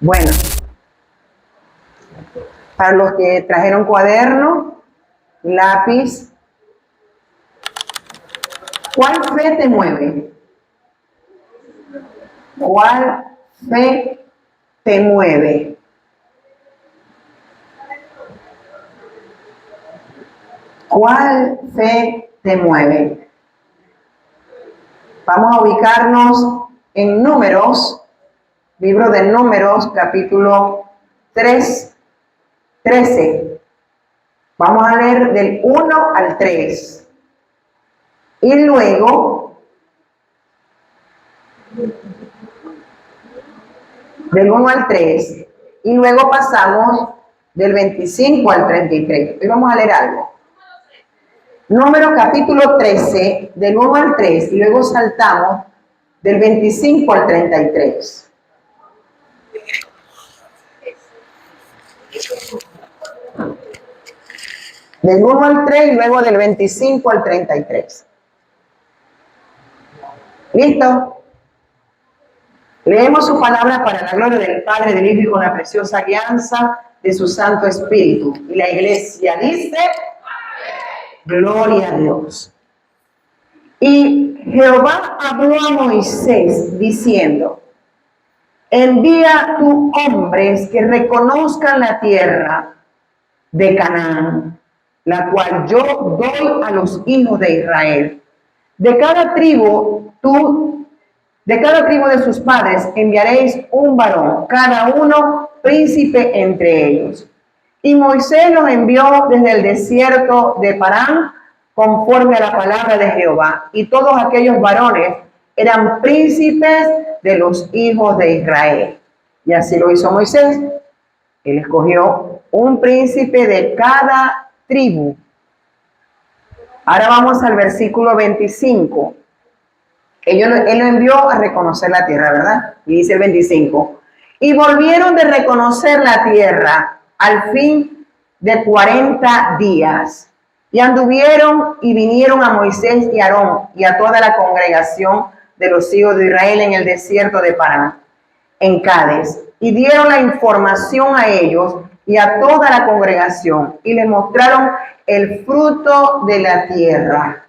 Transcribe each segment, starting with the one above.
Bueno, para los que trajeron cuaderno, lápiz, ¿cuál fe te mueve? ¿Cuál fe te mueve? ¿Cuál fe te mueve? Vamos a ubicarnos en Números, libro de Números, capítulo 13. Vamos a leer del 1 al 3. Y luego, del 1 al 3. Y luego pasamos del 25 al 33. Hoy vamos a leer algo. Números capítulo 13, del 1 al 3. Y luego saltamos del 25 al 33. Del 1 al 3 y luego del 25 al 33. ¿Listo? Leemos su palabra para la gloria del Padre, del Hijo y con la preciosa guianza de su Santo Espíritu. Y la iglesia dice, gloria a Dios. Y Jehová habló a Moisés diciendo, envía tú hombres que reconozcan la tierra de Canaán, la cual yo doy a los hijos de Israel. De cada tribu de sus padres enviaréis un varón, cada uno príncipe entre ellos. Y Moisés los envió desde el desierto de Parán, conforme a la palabra de Jehová. Y todos aquellos varones eran príncipes de los hijos de Israel. Y así lo hizo Moisés. Él escogió un príncipe de cada tribu. Ahora vamos al versículo 25. Él lo envió a reconocer la tierra, ¿verdad? Y dice el 25. Y volvieron de reconocer la tierra al fin de 40 días. Y anduvieron y vinieron a Moisés y a Aarón y a toda la congregación de los hijos de Israel en el desierto de Parán, en Cádiz. Y dieron la información a ellos y a toda la congregación. Y les mostraron el fruto de la tierra.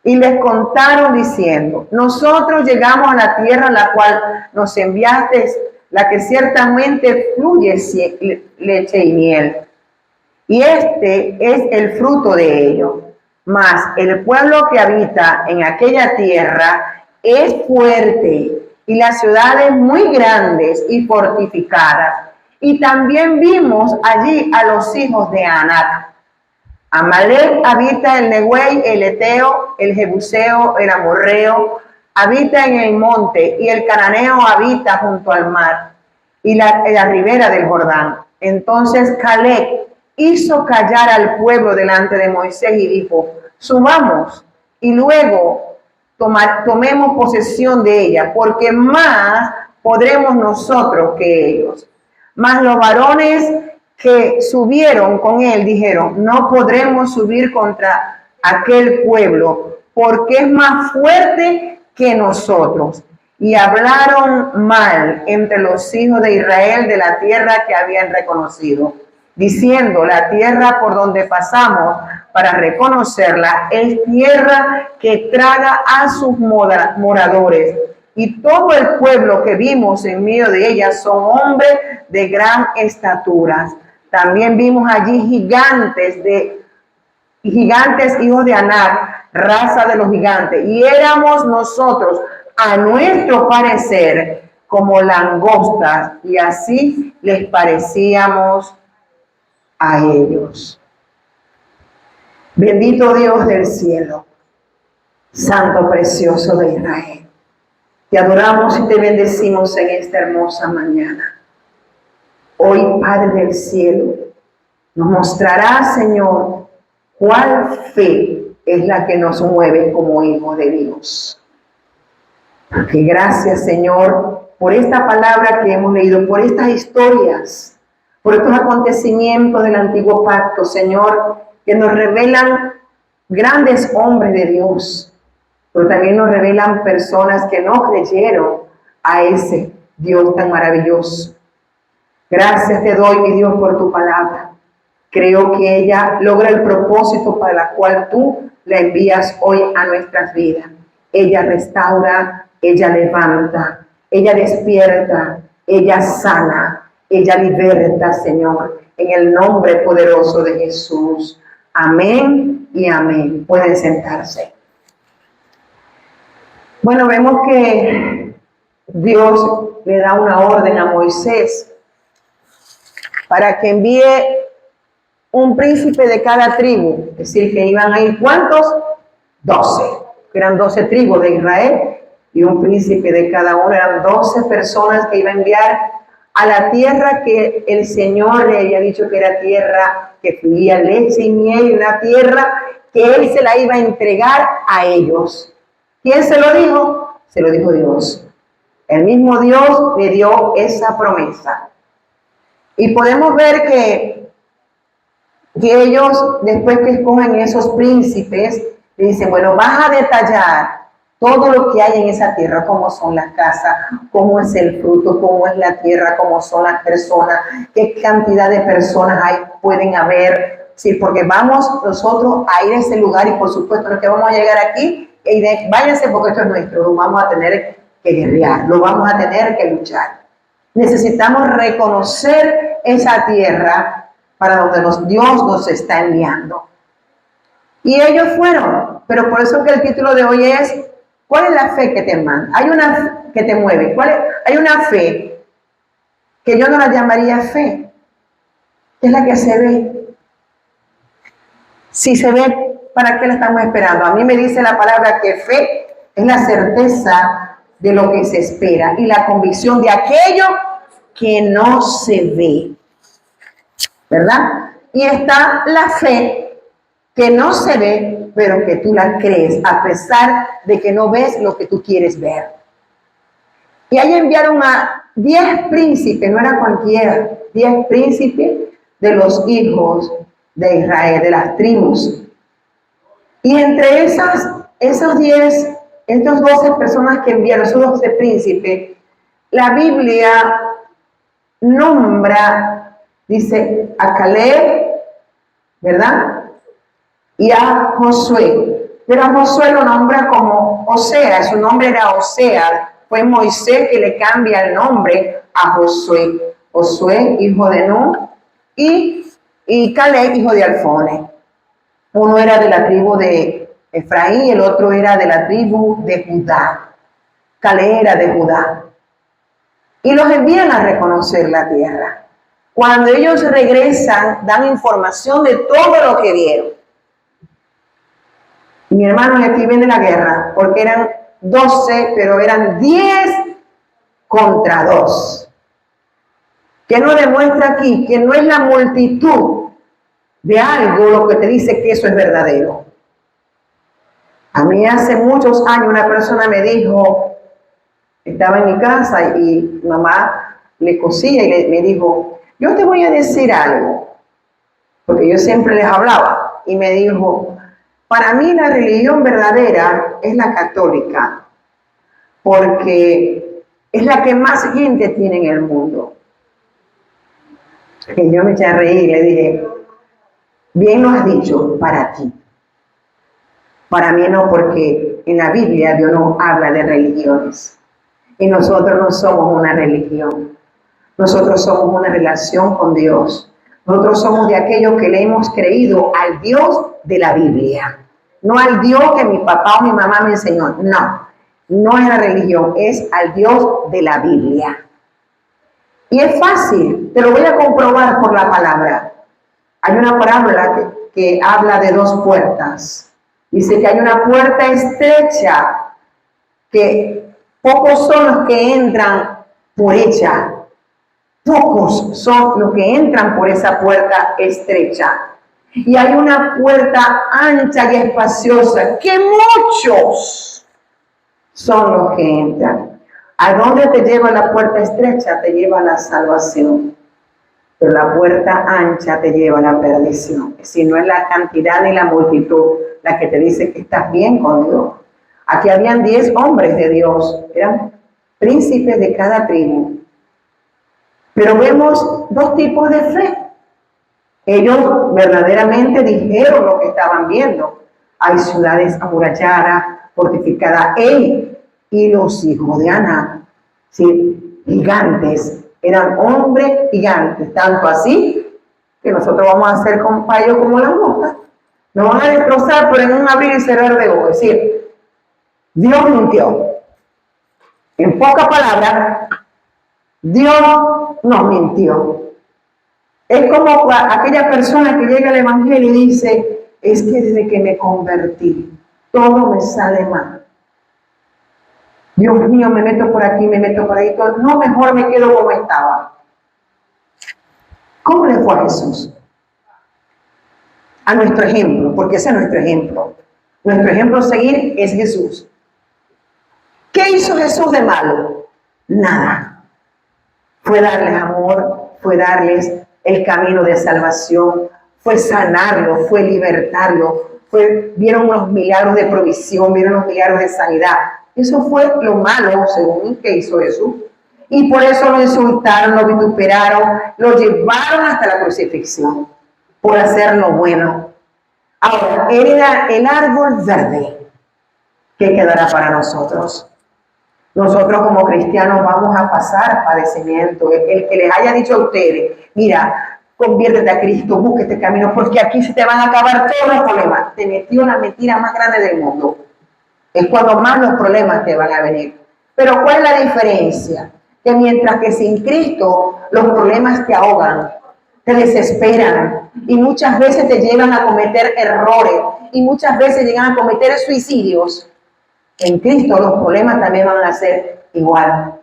Y les contaron diciendo, nosotros llegamos a la tierra a la cual nos enviaste, la que ciertamente fluye leche y miel. Y este es el fruto de ello. Mas el pueblo que habita en aquella tierra es fuerte y las ciudades muy grandes y fortificadas. Y también vimos allí a los hijos de Anac. Amalek habita el Nehuey, el Eteo, el Jebuseo, el Amorreo, habita en el monte, y el Cananeo habita junto al mar y la ribera del Jordán. Entonces Caleb hizo callar al pueblo delante de Moisés y dijo, subamos y luego tomemos posesión de ella, porque más podremos nosotros que ellos. Mas los varones que subieron con él dijeron, no podremos subir contra aquel pueblo, porque es más fuerte que nosotros. Y hablaron mal entre los hijos de Israel de la tierra que habían reconocido, diciendo, la tierra por donde pasamos para reconocerla es tierra que traga a sus moradores. Y todo el pueblo que vimos en medio de ella son hombres de gran estatura. También vimos allí gigantes, hijos de Anac, raza de los gigantes. Y éramos nosotros, a nuestro parecer, como langostas, y así les parecíamos a ellos. Bendito Dios del cielo, Santo precioso de Israel. Te adoramos y te bendecimos en esta hermosa mañana. Hoy, Padre del cielo, nos mostrará, Señor, cuál fe es la que nos mueve como hijos de Dios. Porque gracias, Señor, por esta palabra que hemos leído, por estas historias, por estos acontecimientos del antiguo pacto, Señor, que nos revelan grandes hombres de Dios, pero también nos revelan personas que no creyeron a ese Dios tan maravilloso. Gracias te doy, mi Dios, por tu palabra. Creo que ella logra el propósito para el cual tú la envías hoy a nuestras vidas. Ella restaura, ella levanta, ella despierta, ella sana, ella liberta, Señor, en el nombre poderoso de Jesús. Amén y amén. Pueden sentarse. Bueno, vemos que Dios le da una orden a Moisés para que envíe un príncipe de cada tribu, es decir, que iban a ir, ¿cuántos? 12, eran 12 tribus de Israel, y un príncipe de cada uno, eran 12 personas que iba a enviar a la tierra que el Señor le había dicho que era tierra que fluía leche y miel, una tierra que Él se la iba a entregar a ellos. ¿Quién se lo dijo? Se lo dijo Dios. El mismo Dios le dio esa promesa. Y podemos ver que ellos, después que escogen esos príncipes, le dicen, bueno, vas a detallar todo lo que hay en esa tierra, cómo son las casas, cómo es el fruto, cómo es la tierra, cómo son las personas, qué cantidad de personas pueden haber. Sí, porque vamos nosotros a ir a ese lugar y por supuesto no es que vamos a llegar aquí y váyanse porque esto es nuestro, lo vamos a tener que guerrear, lo vamos a tener que luchar. Necesitamos reconocer esa tierra para donde Dios nos está enviando. Y ellos fueron, pero por eso que el título de hoy es, ¿cuál es la fe que te manda? Hay una que te mueve. Hay una fe que yo no la llamaría fe, que es la que se ve. Si se ve, ¿para qué la estamos esperando? A mí me dice la palabra que fe es la certeza de lo que se espera y la convicción de aquello que no se ve, ¿verdad? Y está la fe que no se ve, pero que tú la crees, a pesar de que no ves lo que tú quieres ver. Y ahí enviaron a 10 príncipes, no era cualquiera, 10 príncipes de los hijos de Israel, de las tribus. Y entre estos 12 personas que enviaron, esos 12 príncipes, la Biblia nombra, dice, a Caleb, ¿verdad? Y a Josué. Pero a Josué lo nombra como Osea, su nombre era Osea. Fue Moisés que le cambia el nombre a Josué. Josué, hijo de Nun, y Caleb, hijo de Alfone. Uno era de la tribu de Efraín y el otro era de la tribu de Judá. Caleb era de Judá. Y los envían a reconocer la tierra. Cuando ellos regresan, dan información de todo lo que vieron. Mi hermano, aquí viene la guerra, porque eran 12, pero eran 10 contra 2. Que nos demuestra aquí que no es la multitud de algo lo que te dice que eso es verdadero. A mí hace muchos años una persona me dijo, estaba en mi casa y mamá le cosía y me dijo, yo te voy a decir algo, porque yo siempre les hablaba, y me dijo, para mí la religión verdadera es la católica, porque es la que más gente tiene en el mundo. Y yo me eché a reír y le dije, bien lo has dicho, para ti. Para mí no, porque en la Biblia Dios no habla de religiones. Y nosotros no somos una religión. Nosotros somos una relación con Dios. Nosotros somos de aquellos que le hemos creído al Dios de la Biblia. No al Dios que mi papá o mi mamá me enseñó. No, no es la religión, es al Dios de la Biblia. Y es fácil, te lo voy a comprobar por la palabra. Hay una parábola que habla de 2 puertas. Dice que hay una puerta estrecha que pocos son los que entran por ella. Pocos son los que entran por esa puerta estrecha. Y hay una puerta ancha y espaciosa que muchos son los que entran. ¿A dónde te lleva la puerta estrecha? Te lleva a la salvación. Pero la puerta ancha te lleva a la perdición. Si no es la cantidad ni la multitud la que te dice que estás bien con Dios. Aquí habían 10 hombres de Dios, eran príncipes de cada tribu. Pero vemos dos tipos de fe. Ellos verdaderamente dijeron lo que estaban viendo. Hay ciudades amuralladas, fortificadas. Él y los hijos de Aná, ¿sí? Gigantes, eran hombres gigantes, tanto así que nosotros vamos a hacer con payos como las moscas. Nos van a destrozar, pero en un abrir y cerrar de ojos. Es decir, Dios mintió. En pocas palabras, Dios nos mintió. Es como aquella persona que llega al Evangelio y dice, es que desde que me convertí, todo me sale mal. Dios mío, me meto por aquí, me meto por ahí. No, mejor me quedo como estaba. ¿Cómo le fue a Jesús? A nuestro ejemplo, porque ese es nuestro ejemplo. Nuestro ejemplo a seguir es Jesús. ¿Qué hizo Jesús de malo? Nada. Fue darles amor, fue darles el camino de salvación, fue sanarlo, fue libertarlo, vieron los milagros de provisión, vieron los milagros de sanidad. Eso fue lo malo, según que hizo Jesús. Y por eso lo insultaron, lo vituperaron, lo llevaron hasta la crucifixión, por hacer lo bueno. Ahora, él era el árbol verde que quedará para nosotros. Nosotros como cristianos vamos a pasar padecimiento. El que les haya dicho a ustedes, mira, conviértete a Cristo, busca este camino, porque aquí se te van a acabar todos los problemas. Te metió la mentira más grande del mundo. Es cuando más los problemas te van a venir. Pero ¿cuál es la diferencia? Que mientras que sin Cristo los problemas te ahogan, te desesperan y muchas veces te llevan a cometer errores y muchas veces llegan a cometer suicidios. En Cristo los problemas también van a ser igual,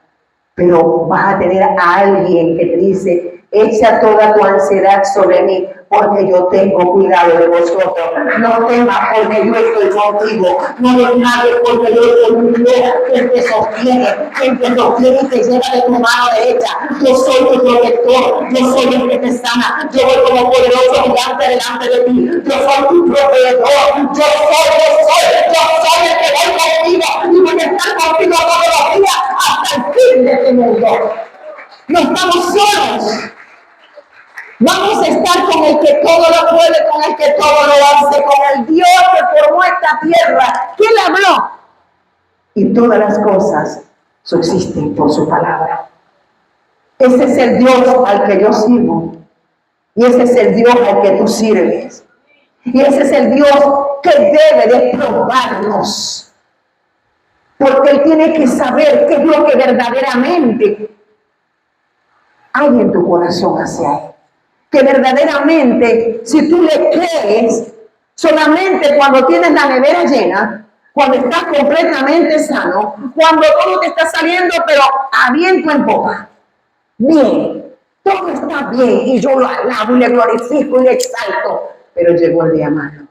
pero vas a tener a alguien que te dice, echa toda tu ansiedad sobre mí, porque yo tengo cuidado de vosotros. No temas, porque yo estoy contigo. No desmayes, porque yo soy un Dios que te sostiene, y te lleva de tu mano derecha. Yo soy tu protector, yo soy el que te sana. Yo voy como poderoso gigante delante de ti. Yo soy tu proveedor. Yo soy el que voy contigo y voy a estar contigo todos los días hasta el fin de este mundo. No estamos solos. Vamos a estar con el que todo lo puede, con el que todo lo hace, con el Dios que formó esta tierra. ¿Quién le habló? Y todas las cosas subsisten por su palabra. Ese es el Dios al que yo sirvo. Y ese es el Dios al que tú sirves. Y ese es el Dios que debe de probarnos. Porque Él tiene que saber qué es lo que verdaderamente hay en tu corazón hacia Él. Que verdaderamente, si tú le crees, solamente cuando tienes la nevera llena, cuando estás completamente sano, cuando todo te está saliendo, pero a viento en popa. Bien, todo está bien y yo lo alabo y le glorifico y le exalto, pero llegó el día malo.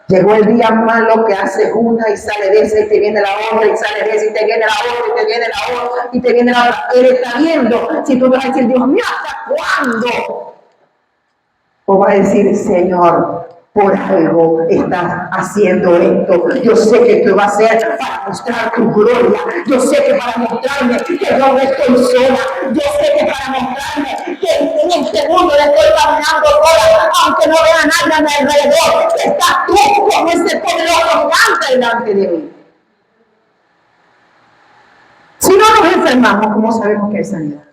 Llegó el día malo que hace una y sale de esa y te viene la otra y sale de esa y te viene la otra y te viene la otra y te viene la otra. Él está viendo si tú vas a decir, Dios mío, ¿hasta cuándo? O va a decir, Señor, por algo estás haciendo esto. Yo sé que esto va a ser para mostrar tu gloria. Yo sé que para mostrarme que yo no estoy sola. Yo sé que para mostrarme que en este mundo le estoy caminando sola, aunque no vea nadie a mi alrededor. Estás tú como ese poderoso gigante delante de mí. Si no nos enfermamos, ¿cómo sabemos que hay sanidad?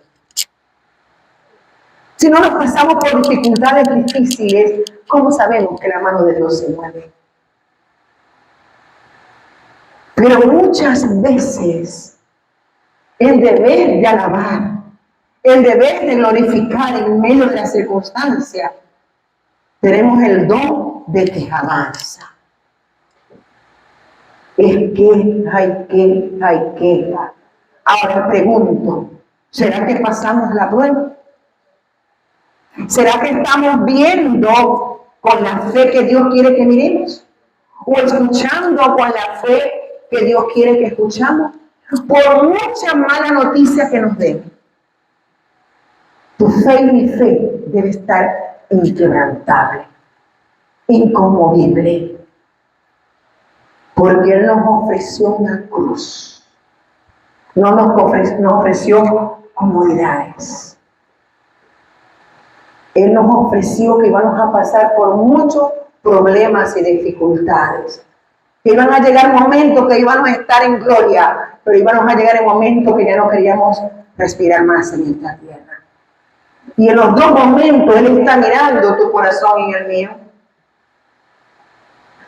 Si no nos pasamos por dificultades difíciles, ¿cómo sabemos que la mano de Dios se mueve? Pero muchas veces el deber de alabar, el deber de glorificar en medio de la circunstancia, tenemos el don de quejanza. Es que, hay que. Ahora pregunto, ¿será que pasamos la prueba? ¿Será que estamos viendo con la fe que Dios quiere que miremos? ¿O escuchando con la fe que Dios quiere que escuchamos? Por mucha mala noticia que nos den, tu fe y mi fe debe estar inquebrantable, inconmovible, porque Él nos ofreció una cruz. No nos ofreció comodidades. Él nos ofreció que íbamos a pasar por muchos problemas y dificultades. Que iban a llegar momentos que íbamos a estar en gloria, pero íbamos a llegar en momentos que ya no queríamos respirar más en esta tierra. Y en los dos momentos Él está mirando tu corazón y el mío.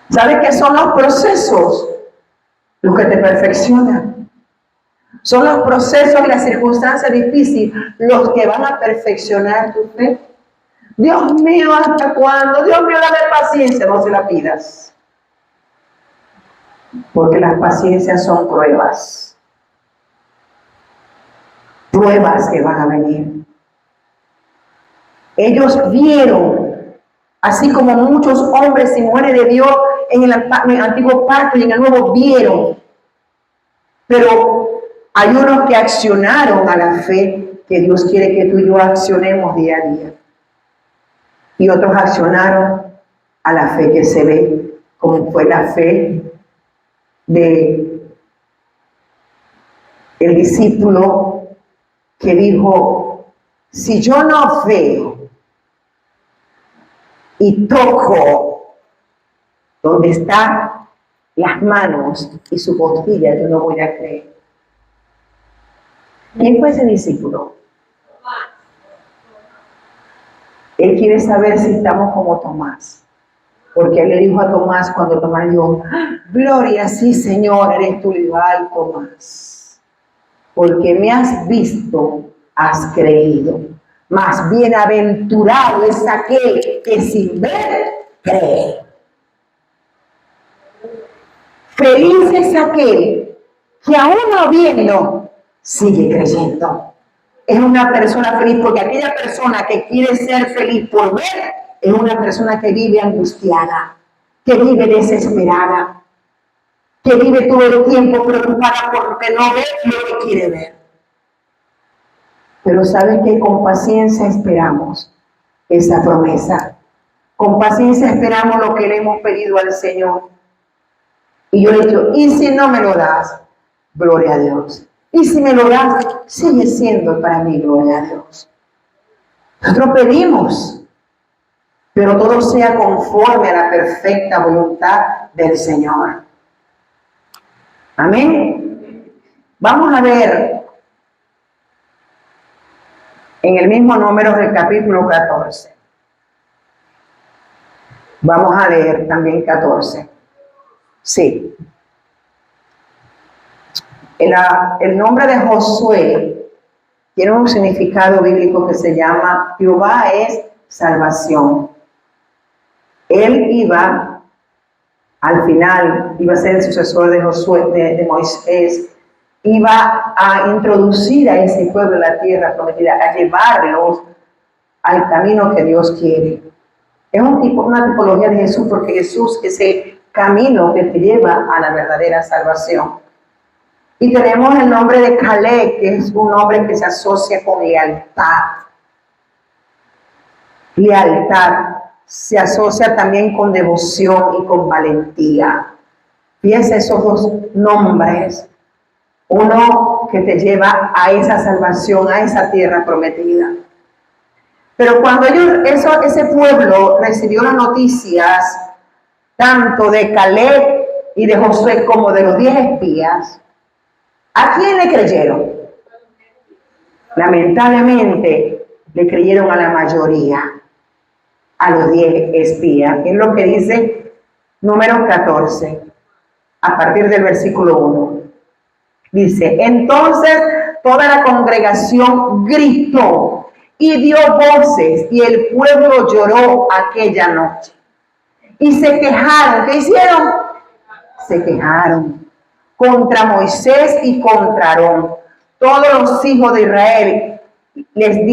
¿Sabes qué son los procesos? Los que te perfeccionan. Son los procesos y las circunstancias difíciles los que van a perfeccionar tu fe. Dios mío, ¿hasta cuándo? Dios mío, dame paciencia, no se la pidas. Porque las paciencias son pruebas. Pruebas que van a venir. Ellos vieron, así como muchos hombres y mujeres de Dios en el antiguo pacto y en el nuevo vieron. Pero hay unos que accionaron a la fe que Dios quiere que tú y yo accionemos día a día. Y otros accionaron a la fe que se ve, como fue la fe de el discípulo que dijo, si yo no veo y toco donde están las manos y su costilla, yo no voy a creer. ¿Quién fue ese discípulo? Él quiere saber si estamos como Tomás. Porque él le dijo a Tomás cuando Tomás dijo, gloria, sí Señor, eres tú, igual Tomás. Porque me has visto, has creído. Más bienaventurado es aquel que sin ver cree. Feliz es aquel que aún no viendo sigue creyendo. Es una persona feliz, porque aquella persona que quiere ser feliz por ver es una persona que vive angustiada, que vive desesperada, que vive todo el tiempo preocupada porque no ve lo que quiere ver. Pero ¿sabes qué? Con paciencia esperamos esa promesa. Con paciencia esperamos lo que le hemos pedido al Señor. Y yo le he dicho, ¿y si no me lo das? Gloria a Dios. Y si me lo das, sigue siendo para mí, gloria a Dios. Nosotros pedimos, pero todo sea conforme a la perfecta voluntad del Señor. Amén. Vamos a ver en el mismo número del capítulo 14. Vamos a leer también 14. Sí. El nombre de Josué tiene un significado bíblico que se llama Jehová es salvación. Él iba, al final, iba a ser el sucesor de Josué, de Moisés, iba a introducir a ese pueblo a la tierra prometida, a llevarlos al camino que Dios quiere. Es una tipología de Jesús, porque Jesús es el camino que te lleva a la verdadera salvación. Y tenemos el nombre de Caleb, que es un nombre que se asocia con lealtad. Lealtad se asocia también con devoción y con valentía. Fíjense esos dos nombres. Uno que te lleva a esa salvación, a esa tierra prometida. Pero cuando ese pueblo recibió las noticias, tanto de Caleb y de Josué como de los 10 espías, ¿a quién le creyeron? Lamentablemente, le creyeron a la mayoría, a los 10 espías. Es lo que dice Números 14, a partir del versículo 1. Dice, entonces toda la congregación gritó y dio voces, y el pueblo lloró aquella noche. Y se quejaron. ¿Qué hicieron? Se quejaron contra Moisés y contra Aarón, todos los hijos de Israel, les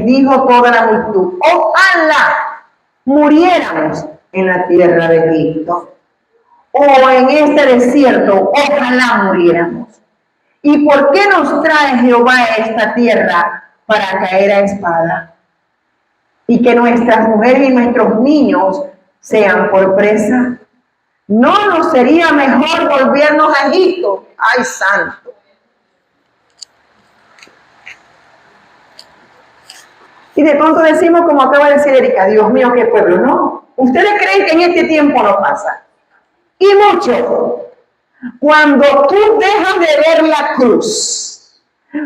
dijo toda la multitud, ojalá muriéramos en la tierra de Egipto, o en este desierto, ojalá muriéramos. ¿Y por qué nos trae Jehová a esta tierra para caer a espada? Y que nuestras mujeres y nuestros niños sean por presa. ¿No nos sería mejor volvernos a Egipto? ¡Ay, santo! Y de pronto decimos, como acaba de decir Erika, Dios mío, qué pueblo. No, ustedes creen que en este tiempo no pasa. Y mucho. Cuando tú dejas de ver la cruz,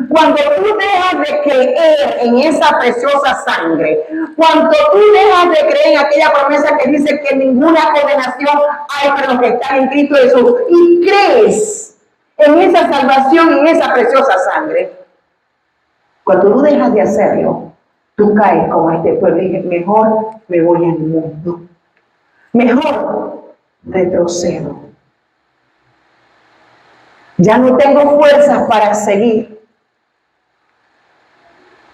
cuando tú dejas de creer en esa preciosa sangre, cuando tú dejas de creer en aquella promesa que dice que ninguna condenación hay para los que están en Cristo Jesús, y crees en esa salvación, en esa preciosa sangre, cuando tú dejas de hacerlo, tú caes como este pueblo y dices, mejor me voy al mundo, mejor retrocedo. Ya no tengo fuerzas para seguir.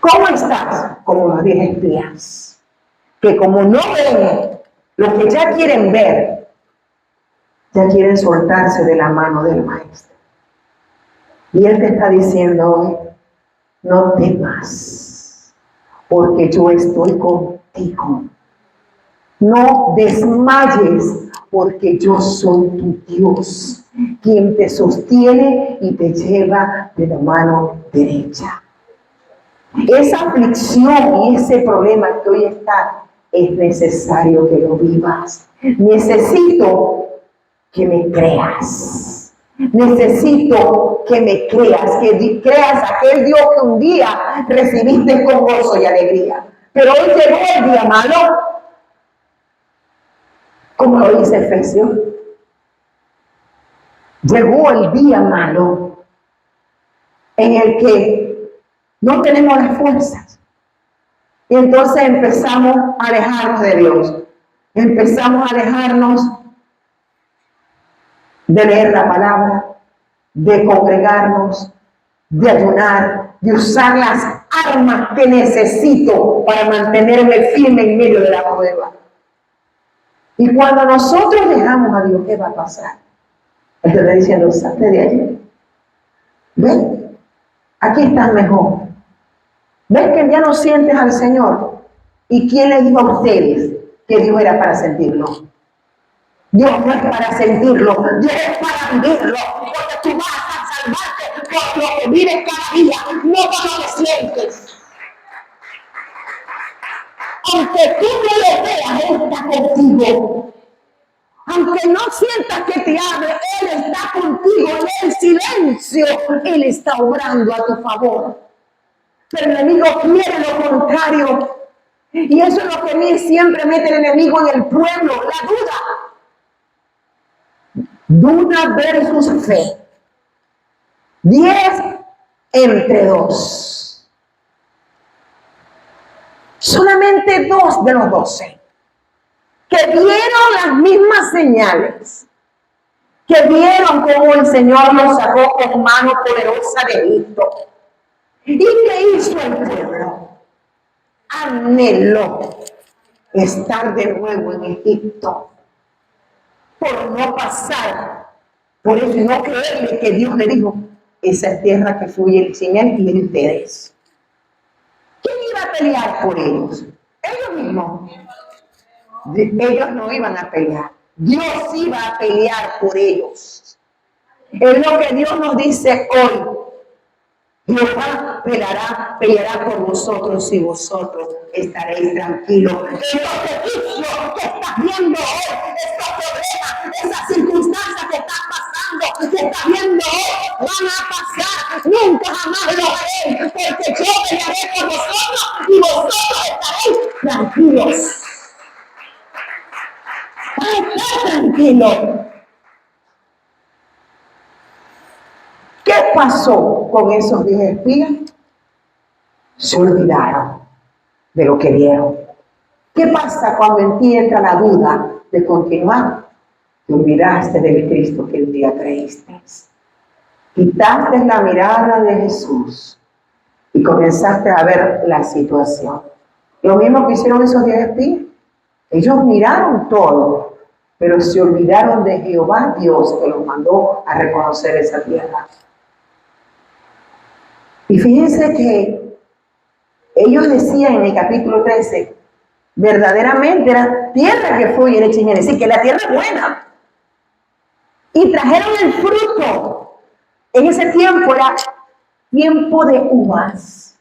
¿Cómo estás? Como los 10 espías, que como no ven lo que ya quieren ver, ya quieren soltarse de la mano del maestro. Y él te está diciendo hoy, no temas, porque yo estoy contigo. No desmayes, porque yo soy tu Dios, quien te sostiene y te lleva de la mano derecha. Esa aflicción y ese problema que hoy está, es necesario que lo vivas. Necesito que me creas. Necesito que me creas, que creas aquel Dios que un día recibiste con gozo y alegría. Pero hoy llegó el día malo, como lo dice Efesios. Llegó el día malo en el que no tenemos las fuerzas. Y entonces empezamos a alejarnos de Dios. Empezamos a alejarnos de leer la palabra, de congregarnos, de ayunar, de usar las armas que necesito para mantenerme firme en medio de la prueba. Y cuando nosotros dejamos a Dios, ¿qué va a pasar? Él te está diciendo, salte de allí. Ven, aquí estás mejor. ¿Ves que ya no sientes al Señor? ¿Y quién les dijo a ustedes que Dios era para sentirlo? Dios no es para sentirlo, Dios es para vivirlo, porque tú vas a salvarte por lo que vives cada día, no por lo que sientes. Aunque tú no lo veas, Él está contigo. Aunque no sientas que te hable, Él está contigo en el silencio. Él está obrando a tu favor. Pero el enemigo quiere lo contrario. Y eso es lo que a mí siempre mete el enemigo en el pueblo, la duda. Duda versus fe. 10 entre 2. Solamente 2 de los 12 que vieron las mismas señales, que vieron cómo el Señor los sacó con mano poderosa de Egipto. ¿Y qué hizo el pueblo? Anheló estar de nuevo en Egipto, por no pasar por eso y no creerle que Dios le dijo, esa es tierra que fluye sin él y de ustedes. ¿Quién iba a pelear por ellos? Ellos mismos. Ellos no iban a pelear. Dios iba a pelear por ellos. Es lo que Dios nos dice hoy. Jehová peleará por vosotros y vosotros estaréis tranquilos. Los egipcios que estás viendo hoy, estos problemas, esas circunstancias que estás pasando, que estás viendo hoy, van a pasar. Nunca jamás lo haré, porque yo pelearé por vosotros y vosotros estaréis tranquilos. Está tranquilo. ¿Qué pasó con esos 10 espías? Se olvidaron de lo que vieron. ¿Qué pasa cuando en ti entra la duda de continuar? Te olvidaste del Cristo que un día creíste. Quitaste la mirada de Jesús y comenzaste a ver la situación. Lo mismo que hicieron esos 10 espías. Ellos miraron todo, pero se olvidaron de Jehová Dios que los mandó a reconocer esa tierra. Y fíjense que ellos decían en el capítulo 13, verdaderamente era tierra que fluye leche y miel, es decir, que la tierra es buena. Y trajeron el fruto. En ese tiempo era tiempo de uvas.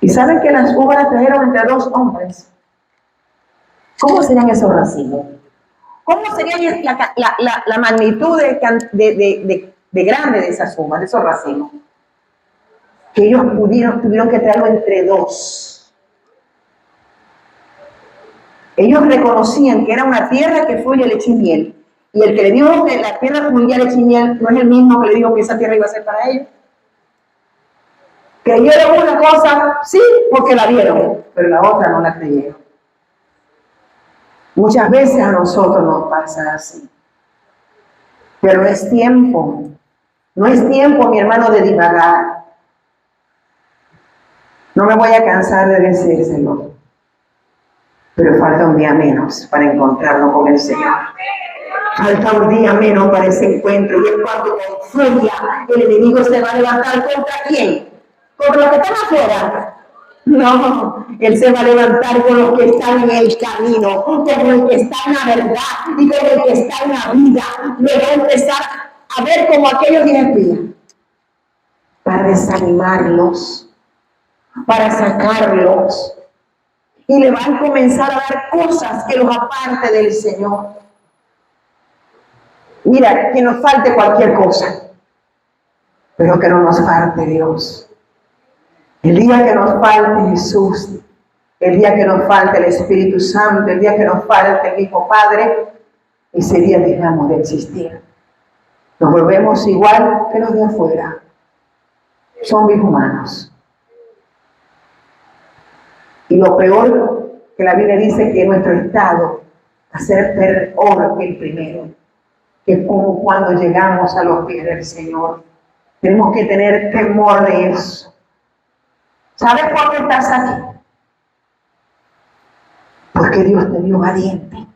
Y saben que las uvas las trajeron entre dos hombres. ¿Cómo serían esos racimos? ¿Cómo sería la magnitud de grande de esas uvas, de esos racimos? Que ellos tuvieron que traerlo entre dos. Ellos reconocían que era una tierra que fluye leche y miel. Y el que le dijo que la tierra fluía leche y miel no es el mismo que le dijo que esa tierra iba a ser para ellos. Creyeron una cosa, sí, porque la vieron, pero la otra no la creyeron. Muchas veces a nosotros nos pasa así. Pero no es tiempo. No es tiempo, mi hermano, de divagar. No me voy a cansar de decírselo. Pero falta un día menos para encontrarnos con el Señor. Falta un día menos para ese encuentro. Y es cuando con furia el enemigo se va a levantar. ¿Contra quién? ¿Contra los que están afuera? No, Él se va a levantar con los que están en el camino, con el que está en la verdad y con el que está en la vida. Le va a empezar a ver como aquellos 10 días para desanimarlos, para sacarlos. Y le van a comenzar a dar cosas que los aparte del Señor. Mira, que nos falte cualquier cosa, pero que no nos falte Dios. El día que nos falte Jesús, el día que nos falte el Espíritu Santo, el día que nos falte el Hijo Padre, ese día dejamos de existir. Nos volvemos igual que los de afuera. Zombies humanos. Y lo peor que la Biblia dice que nuestro estado va a ser peor que el primero, que es como cuando llegamos a los pies del Señor. Tenemos que tener temor de eso. ¿Sabes por qué estás aquí? Porque Dios te vio valiente.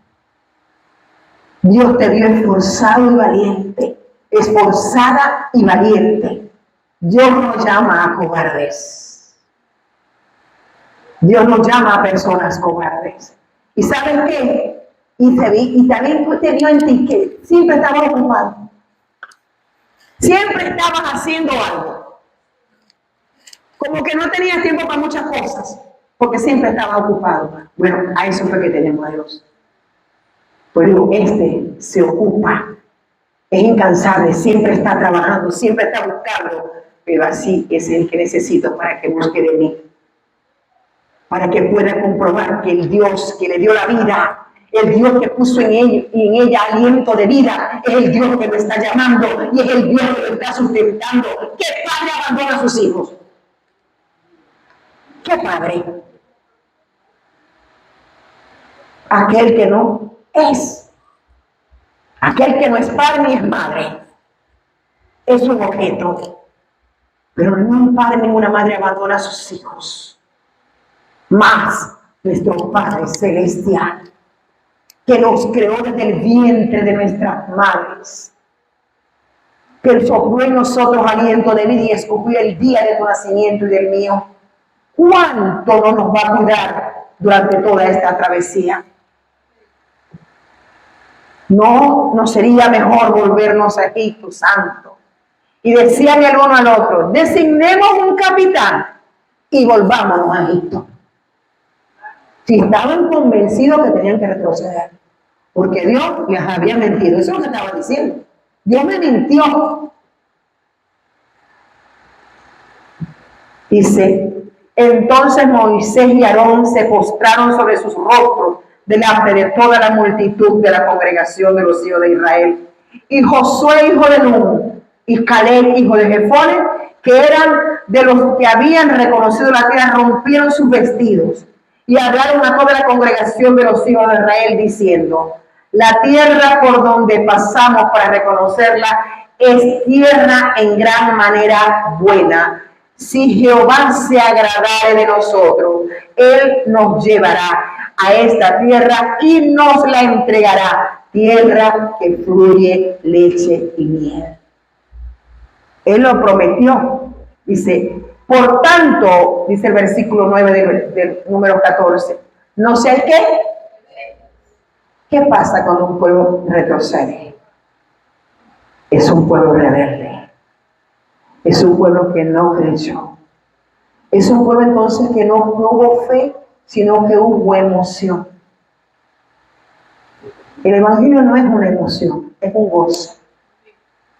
Dios te vio esforzado y valiente. Esforzada y valiente. Dios no llama a cobardes. Dios no llama a personas cobardes. ¿Y sabes qué? Y también te vio en ti que siempre estabas ocupado. Siempre estabas haciendo algo. Como que no tenías tiempo para muchas cosas, porque siempre estabas ocupado. Bueno, a eso fue que tenemos a Dios. Pero este se ocupa, es incansable, siempre está trabajando, siempre está buscando, pero así es el que necesito para que busque de mí. Para que pueda comprobar que el Dios que le dio la vida, el Dios que puso en ella aliento de vida, es el Dios que lo está llamando y es el Dios que lo está sustentando. ¿Qué padre abandona a sus hijos? ¿Qué padre? Aquel que no es. Aquel que no es padre ni es madre. Es un objeto. Pero ningún padre, ninguna madre abandona a sus hijos. Más nuestro Padre Celestial, que nos creó desde el vientre de nuestras madres, que sopló en nosotros aliento de vida y escogió el día de tu nacimiento y del mío. ¿Cuánto no nos va a cuidar durante toda esta travesía? ¿No sería mejor volvernos a Egipto Santo? Y decían el uno al otro, designemos un capitán y volvámonos a Egipto. Si estaban convencidos que tenían que retroceder, porque Dios les había mentido. Eso es lo que estaban diciendo. Dios me mintió. Dice, entonces Moisés y Aarón se postraron sobre sus rostros delante de toda la multitud de la congregación de los hijos de Israel. Y Josué, hijo de Nun, y Caleb, hijo de Jefone, que eran de los que habían reconocido la tierra, rompieron sus vestidos y hablaron a toda la congregación de los hijos de Israel diciendo, la tierra por donde pasamos para reconocerla es tierra en gran manera buena. Si Jehová se agradare de nosotros, Él nos llevará a esta tierra y nos la entregará, tierra que fluye leche y miel. Él lo prometió. Dice, por tanto, dice el versículo 9 del número 14, no sé qué. ¿Qué pasa cuando un pueblo retrocede? Es un pueblo rebelde. Es un pueblo que no creyó. Eso prueba entonces que no hubo fe, sino que hubo emoción. El Evangelio no es una emoción, es un gozo,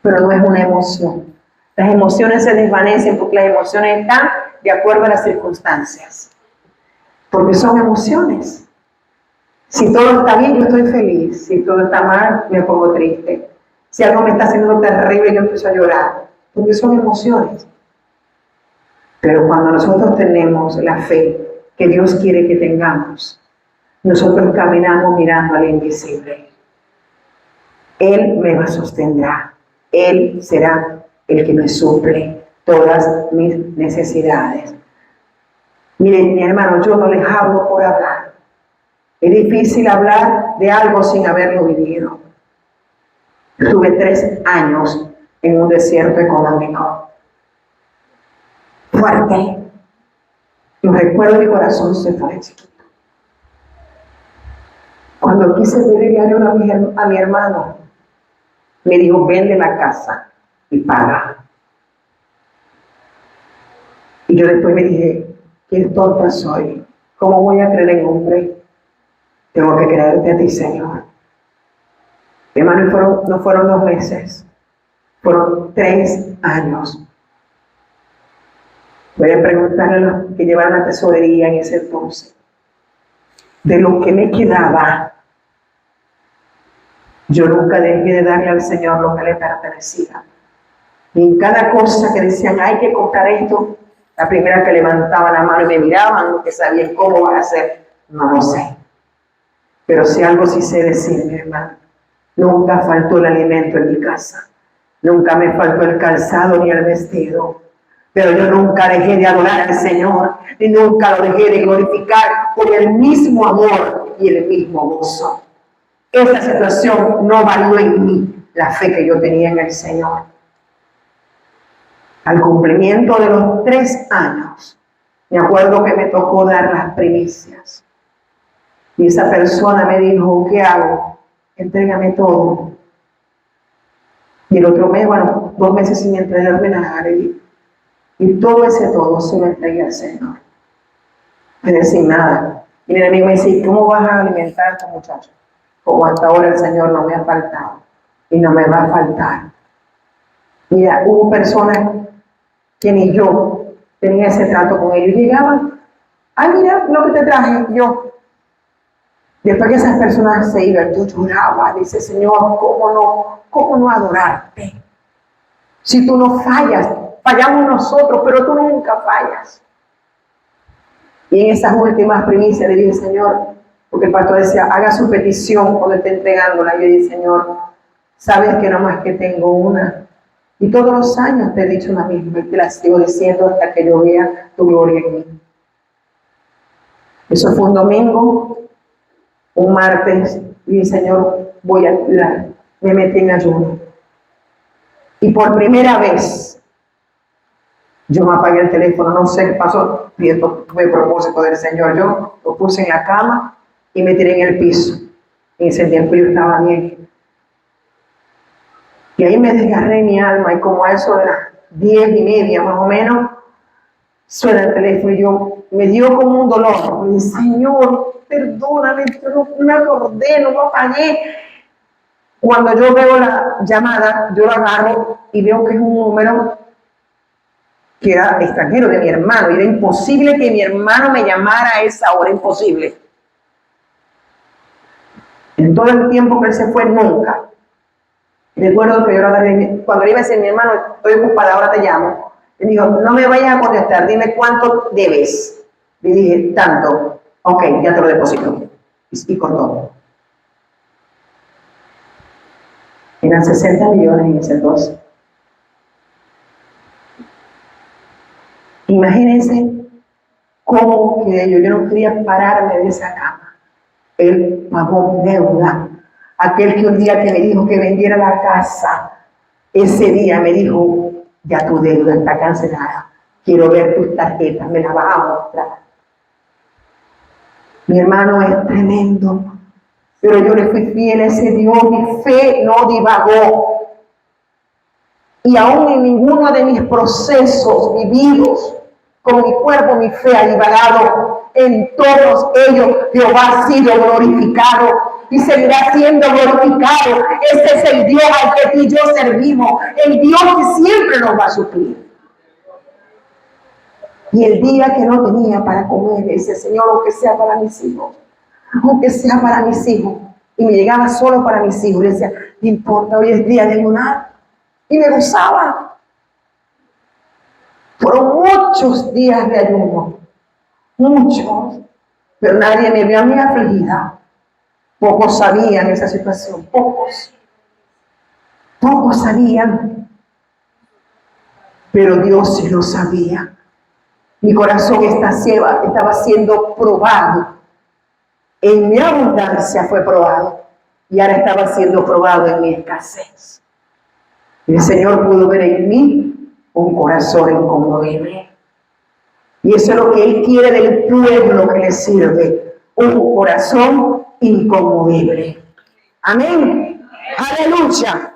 pero no es una emoción. Las emociones se desvanecen porque las emociones están de acuerdo a las circunstancias, porque son emociones. Si todo está bien, yo estoy feliz. Si todo está mal, me pongo triste. Si algo me está haciendo terrible, yo empiezo a llorar, porque son emociones. Pero cuando nosotros tenemos la fe que Dios quiere que tengamos, nosotros caminamos mirando al invisible. Él me va a sostendrá. Él será el que me suple todas mis necesidades. Miren, mi hermano, yo no les hablo por hablar. Es difícil hablar de algo sin haberlo vivido. Estuve 3 años en un desierto económico. Fuerte. Lo recuerdo, mi corazón se fue chiquito. Cuando quise pedirle ayuda a mi hermano, me dijo, vende la casa y paga. Y yo después me dije, qué tonta soy. ¿Cómo voy a creer en hombre? Tengo que creerte a ti, Señor. Mi hermano, no fueron 2 meses, fueron 3 años. Voy a preguntarle a los que llevaban la tesorería en ese entonces, de lo que me quedaba. Yo nunca dejé de darle al Señor lo que le pertenecía. Y en cada cosa que decían, hay que comprar esto, la primera que levantaba la mano y me miraban, que sabían cómo van a hacer, no lo sé. Pero si algo sí sé decir, mi hermano, nunca faltó el alimento en mi casa. Nunca me faltó el calzado ni el vestido. Pero yo nunca dejé de adorar al Señor, y nunca lo dejé de glorificar con el mismo amor y el mismo gozo. Esa situación no valió en mí la fe que yo tenía en el Señor. Al cumplimiento de los 3 años, me acuerdo que me tocó dar las primicias. Y esa persona me dijo, ¿qué hago? Entrégame todo. Y el otro mes, 2 meses sin entregarme nada, y todo se lo entregué al Señor. Me decía nada. Y mi enemigo me dice, ¿cómo vas a alimentar a este muchacho? Como hasta ahora el Señor no me ha faltado y no me va a faltar. Mira, hubo personas que ni yo tenía ese trato con ellos. Llegaban, ay, mira lo que te traje, yo. Después que esas personas se iban, yo lloraba, dice, Señor, ¿cómo no adorarte? Si tú no fallas, fallamos nosotros, pero tú nunca fallas. Y en esas últimas primicias le dije, Señor, porque el pastor decía, haga su petición cuando esté entregándola. Y yo dije, Señor, sabes que nomás que tengo una. Y todos los años te he dicho la misma, y te la sigo diciendo hasta que yo vea tu gloria en mí. Eso fue un domingo, un martes, y dije, Señor, voy a cuidar. Me metí en ayuno. Y por primera vez, yo me apagué el teléfono, no sé qué pasó, y esto fue a propósito del Señor. Yo lo puse en la cama y me tiré en el piso. En ese tiempo yo estaba bien. Y ahí me desgarré mi alma, y como a eso de las 10:30 más o menos, suena el teléfono y yo me dio como un dolor. Me dije, Señor, perdóname, no me acordé, no lo apagué. Cuando yo veo la llamada, yo la agarro y veo que es un número que era extranjero de mi hermano. Y era imposible que mi hermano me llamara a esa hora, imposible. En todo el tiempo que él se fue, nunca. Recuerdo que yo cuando le iba a decir, mi hermano, estoy ocupada, ahora te llamo. Le dijo, no me vayas a contestar, dime cuánto debes. Le dije, tanto. Ok, ya te lo deposito. Y cortó. Eran 60 millones en ese entonces. Imagínense cómo quedé yo. Yo no quería pararme de esa cama. Él pagó mi deuda. Aquel que un día que me dijo que vendiera la casa, ese día me dijo, ya tu deuda está cancelada. Quiero ver tus tarjetas, me las vas a mostrar. Mi hermano es tremendo, pero yo le fui fiel a ese Dios. Mi fe no divagó. Y aún en ninguno de mis procesos vividos, con mi cuerpo mi fe ha divagado. En todos ellos Jehová ha sido glorificado y seguirá siendo glorificado. Este es el Dios al que tú y yo servimos, el Dios que siempre nos va a suplir. Y el día que no tenía para comer, decía, Señor, aunque sea para mis hijos, aunque sea para mis hijos. Y me llegaba solo para mis hijos. Y decía, no importa, hoy es día de ayunar. Y me gozaba. Fueron muchos días de ayuno, muchos, pero nadie me vio a mí afligida. Pocos sabían esa situación, pocos sabían, pero Dios sí lo sabía. Mi corazón estaba siendo probado, en mi abundancia fue probado, y ahora estaba siendo probado en mi escasez. El Señor pudo ver en mí un corazón inconmovible. Y eso es lo que Él quiere del pueblo que le sirve. Un corazón inconmovible. Amén. Aleluya.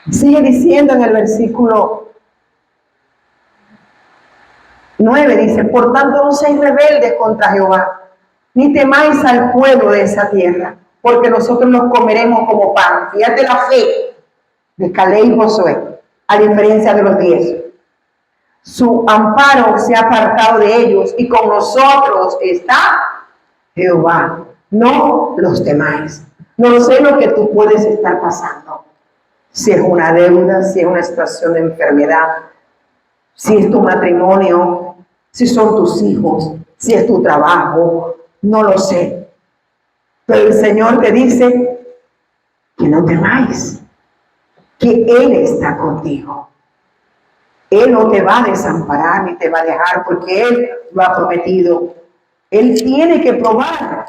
Sigue diciendo en el versículo 9, dice, por tanto no seáis rebeldes contra Jehová, ni temáis al pueblo de esa tierra, porque nosotros los comeremos como pan. Fíjate la fe de Caleb y Josué, a diferencia de los 10. Su amparo se ha apartado de ellos, y con nosotros está Jehová. No los temáis. No sé lo que tú puedes estar pasando. Si es una deuda, si es una situación de enfermedad, si es tu matrimonio, si son tus hijos, si es tu trabajo, no lo sé. Pero el Señor te dice que no temáis, que Él está contigo. Él no te va a desamparar ni te va a dejar porque Él lo ha prometido. Él tiene que probar,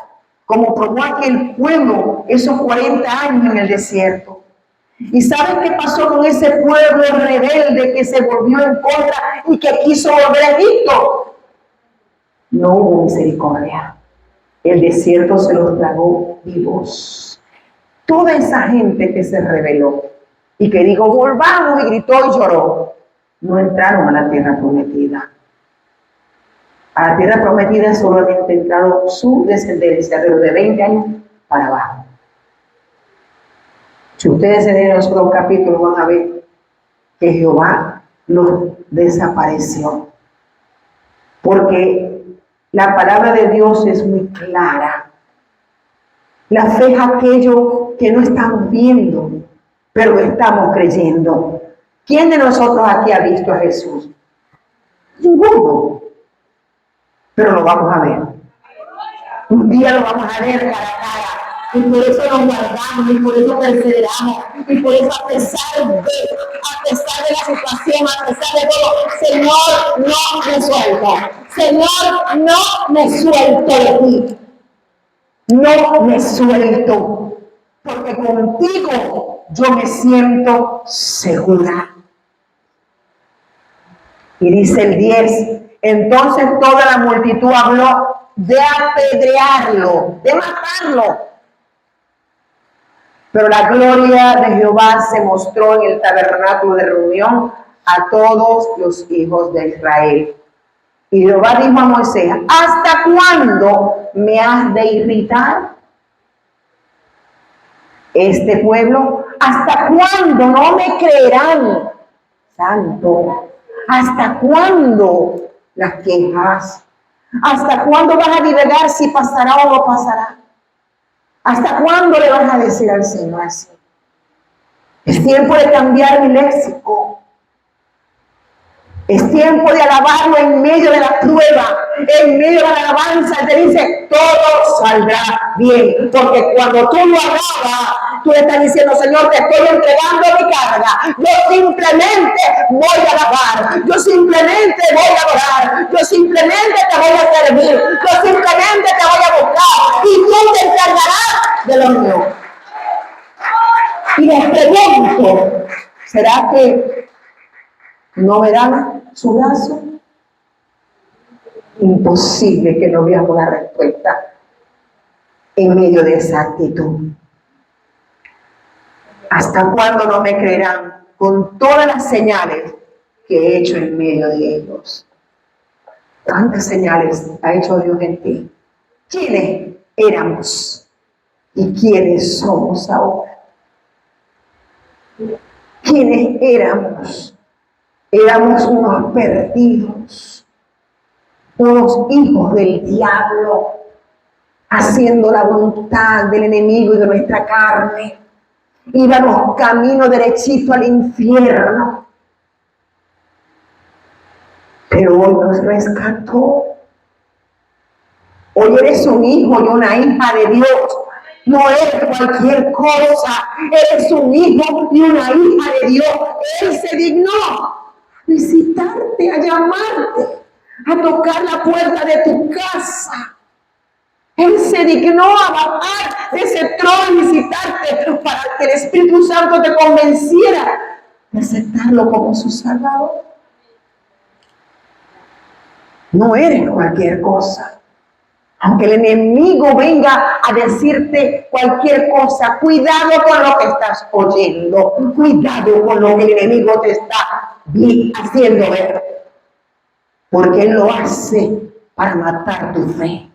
como probó aquel pueblo esos 40 años en el desierto. ¿Y saben qué pasó con ese pueblo rebelde que se volvió en contra y que quiso volver a Egipto? No hubo misericordia. El desierto se los tragó vivos. Toda esa gente que se rebeló y que dijo, volvamos, y gritó y lloró, no entraron a la tierra prometida. A la tierra prometida solamente entraron su descendencia, de los de 20 años para abajo. Si ustedes se leen los otros capítulos, van a ver que Jehová los desapareció. Porque la palabra de Dios es muy clara. La fe es aquello que no estamos viendo, pero estamos creyendo. ¿Quién de nosotros aquí ha visto a Jesús? Ninguno. Pero lo vamos a ver. Un día lo vamos a ver cara a cara. Y por eso nos guardamos, y por eso perseveramos, y por eso a pesar de la situación, a pesar de todo, Señor, no me suelta. Señor, no me suelto de ti. No me suelto. Porque contigo yo me siento segura. Y dice el 10, entonces toda la multitud habló de apedrearlo, de matarlo. Pero la gloria de Jehová se mostró en el tabernáculo de reunión a todos los hijos de Israel. Y Jehová dijo a Moisés, ¿hasta cuándo me has de irritar este pueblo? ¿Hasta cuándo no me creerán? Santo, ¿hasta cuándo las quejas? ¿Hasta cuándo vas a divagar si pasará o no pasará? ¿Hasta cuándo le vas a decir al Señor así? Es tiempo de cambiar mi léxico. Es tiempo de alabarlo en medio de la prueba, en medio de la alabanza. Él te dice, todo saldrá bien. Porque cuando tú lo alabas, tú le estás diciendo, Señor, te estoy entregando mi carga. Yo simplemente voy a alabar. Yo simplemente voy a adorar. Yo simplemente te voy a servir. Yo simplemente te voy a buscar. Y tú te encargarás de lo mío. Y les pregunto, ¿será que no verán su brazo? Imposible que no vean una respuesta en medio de esa actitud. ¿Hasta cuándo no me creerán con todas las señales que he hecho en medio de ellos? ¿Cuántas señales ha hecho Dios en ti? ¿Quiénes éramos y quiénes somos ahora? ¿Quiénes éramos? Éramos unos perdidos, unos hijos del diablo, haciendo la voluntad del enemigo y de nuestra carne. Íbamos camino derechito al infierno. Pero hoy nos rescató. Hoy eres un hijo y una hija de Dios. No eres cualquier cosa. Eres un hijo y una hija de Dios. Él se dignó a visitarte, a llamarte, a tocar la puerta de tu casa. Él se dignó a bajar de ese trono y visitarte para que el Espíritu Santo te convenciera de aceptarlo como su Salvador. No eres cualquier cosa. Aunque el enemigo venga a decirte cualquier cosa, cuidado con lo que estás oyendo, cuidado con lo que el enemigo te está haciendo ver, porque él lo hace para matar tu fe,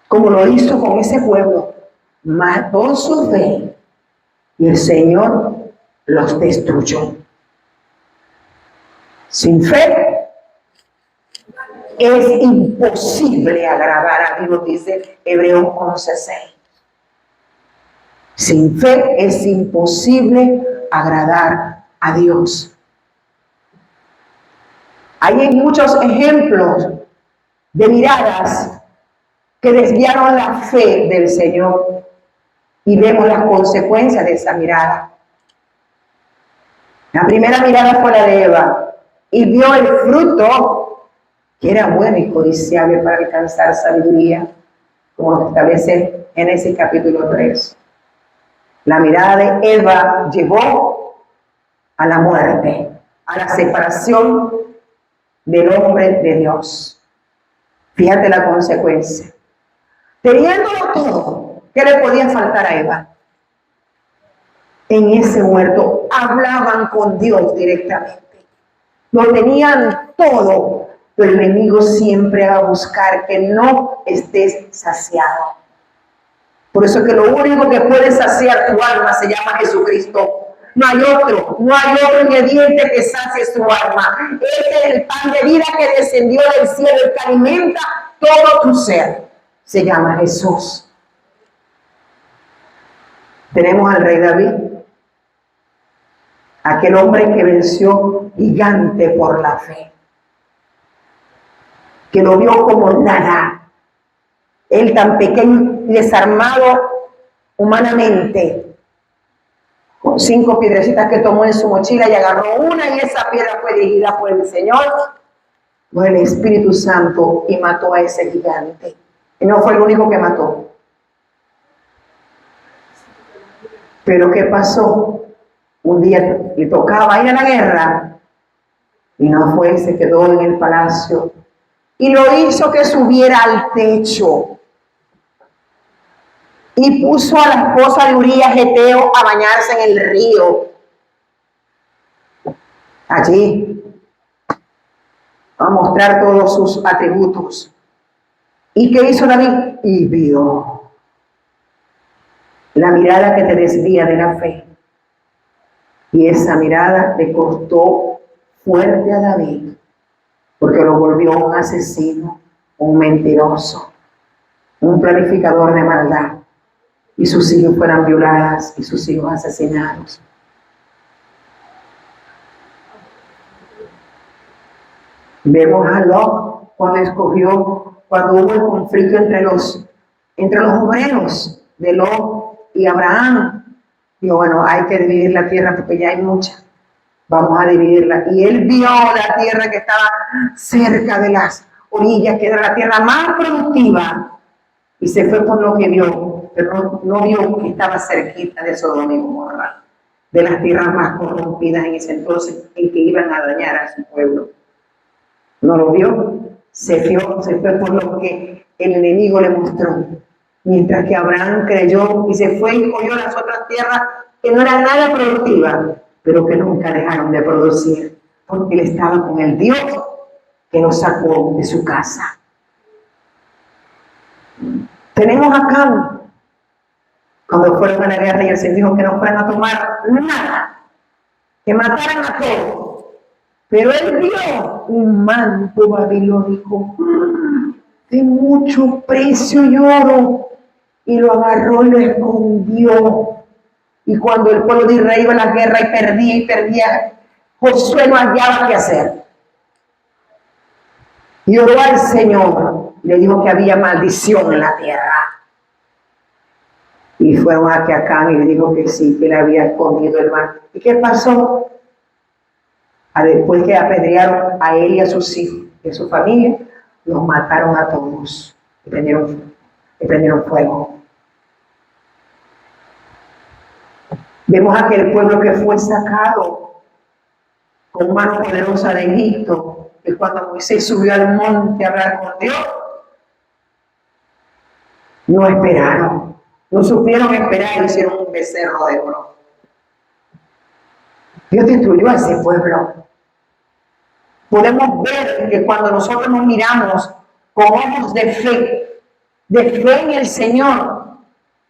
como lo hizo con ese pueblo. Mató su fe y el Señor los destruyó. Sin fe es imposible agradar a Dios, dice Hebreos 11:6. Sin fe es imposible agradar a Dios. Hay muchos ejemplos de miradas que desviaron la fe del Señor y vemos las consecuencias de esa mirada. La primera mirada fue la de Eva y vio el fruto que era bueno y codiciable para alcanzar sabiduría, como lo establece Génesis capítulo 3. La mirada de Eva llevó a la muerte, a la separación del hombre de Dios. Fíjate la consecuencia. Teniéndolo todo, ¿qué le podía faltar a Eva? En ese huerto hablaban con Dios directamente. Lo tenían todo. Pero el enemigo siempre va a buscar que no estés saciado. Por eso que lo único que puede saciar tu alma se llama Jesucristo. No hay otro ingrediente que sacie su alma. Este es el pan de vida que descendió del cielo, el que alimenta todo tu ser. Se llama Jesús. Tenemos al rey David, aquel hombre que venció gigante por la fe, que lo vio como nada. Él tan pequeño y desarmado humanamente, con 5 piedrecitas que tomó en su mochila y agarró una, y esa piedra fue dirigida por el Señor, por el Espíritu Santo, y mató a ese gigante. Y no fue el único que mató. Pero ¿qué pasó? Un día le tocaba ir a la guerra y no fue, se quedó en el palacio. Y lo hizo que subiera al techo. Y puso a la esposa de Urías Geteo a bañarse en el río. Allí. A mostrar todos sus atributos. ¿Y qué hizo David? Y vio. La mirada que te desvía de la fe. Y esa mirada le costó fuerte a David, porque lo volvió un asesino, un mentiroso, un planificador de maldad. Y sus hijos fueron violadas y sus hijos asesinados. Vemos a Lot cuando hubo el conflicto entre los obreros de Lot y Abraham. Dijo, bueno, hay que dividir la tierra porque ya hay mucha. Vamos a dividirla. Y él vio la tierra que estaba cerca de las orillas, que era la tierra más productiva, y se fue por lo que vio, pero no vio que estaba cerquita de Sodoma y Gomorra, de las tierras más corrompidas en ese entonces, en que iban a dañar a su pueblo. No lo vio, se fue por lo que el enemigo le mostró. Mientras que Abraham creyó y se fue y cogió las otras tierras que no era nada productiva, pero que nunca dejaron de producir, porque él estaba con el Dios que los sacó de su casa. Tenemos acá, cuando fueron a la guerra y el Señor dijo que no fueran a tomar nada, que mataran a todos. Pero él vio un manto babilónico de mucho precio y oro, y lo agarró y lo escondió. Y cuando el pueblo de Israel iba a la guerra y perdía, Josué no hallaba qué hacer. Y oró al Señor, le dijo que había maldición en la tierra. Y fueron a Acán y le dijo que sí, que le había escondido el mar. ¿Y qué pasó? Después que apedrearon a él y a sus hijos y a su familia, los mataron a todos y prendieron fuego. Vemos a aquel pueblo que fue sacado con mano poderosa de Egipto, que cuando Moisés subió al monte a hablar con Dios, no esperaron, no supieron esperar y hicieron un becerro de oro. Dios destruyó a ese pueblo. Podemos ver que cuando nosotros nos miramos con ojos de fe en el Señor,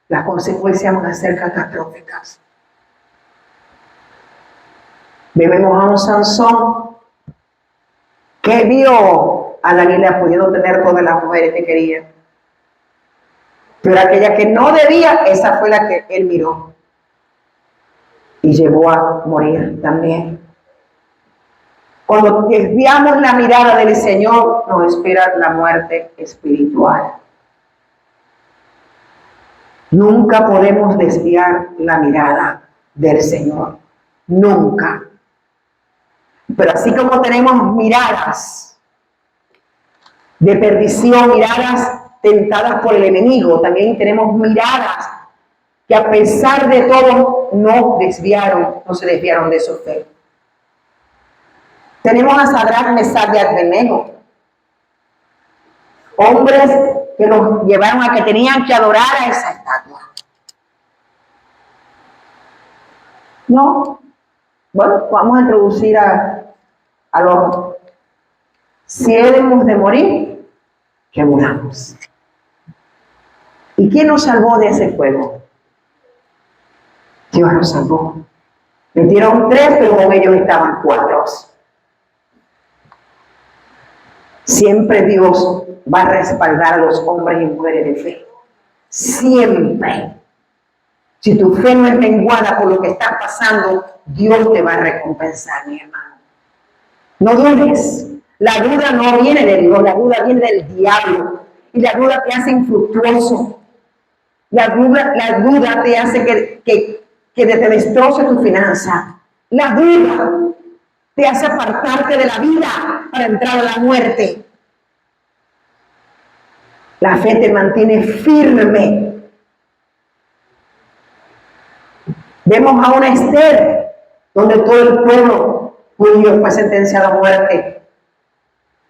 las consecuencias van a ser catastróficas. Vemos a un Sansón que vio a Dalila pudiendo tener todas las mujeres que quería. Pero aquella que no debía, esa fue la que él miró. Y llevó a morir también. Cuando desviamos la mirada del Señor, nos espera la muerte espiritual. Nunca podemos desviar la mirada del Señor. Nunca. Pero así como tenemos miradas de perdición, miradas tentadas por el enemigo, también tenemos miradas que a pesar de todo no se desviaron de su fe. Tenemos a Sadrach, Mesach y Abednego, hombres que los llevaron a que tenían que adorar a esa estatua. No, bueno, vamos a introducir a los, si hemos de morir, que muramos. ¿Y quién nos salvó de ese fuego? Dios nos salvó. Metieron 3, pero con ellos estaban 4. Siempre Dios va a respaldar a los hombres y mujeres de fe. Siempre. Si tu fe no es menguada por lo que está pasando, Dios te va a recompensar, mi hermano. No dudes. La duda no viene de Dios, la duda viene del diablo. Y la duda te hace infructuoso. La duda te hace que te destroce tu finanza. La duda te hace apartarte de la vida para entrar a la muerte. La fe te mantiene firme. Vemos a una Esther, donde todo el pueblo judío fue sentenciado a muerte.